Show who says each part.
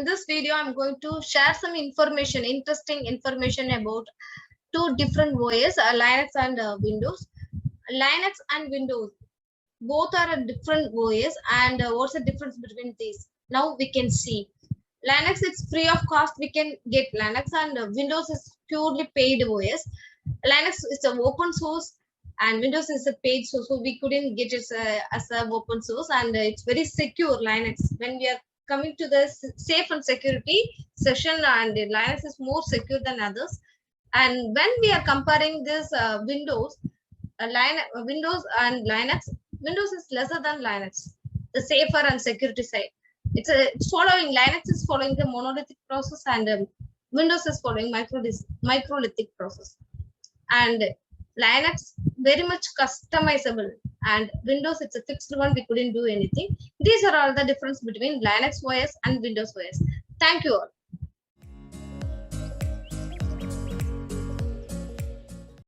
Speaker 1: this video, I'm going to share some information, interesting information about two different OS, Linux and Windows. Linux and Windows, both are a different OS, and what's the difference between these? Now we can see. Linux is free of cost. We can get Linux, and Windows is purely paid OS. Linux is an open source, and Windows is a paid source, so we couldn't get it as an open source, and it's very secure. Linux, when we are coming to the safe and security session, and Linux is more secure than others. And when we are comparing this Windows and Linux, Windows is lesser than Linux, the safer and security side. It's following, Linux is following the monolithic process, and Windows is following microlithic process. And Linux very much customizable, and Windows it's a fixed one. We couldn't do anything. These are all the difference between Linux OS and Windows OS. Thank you all.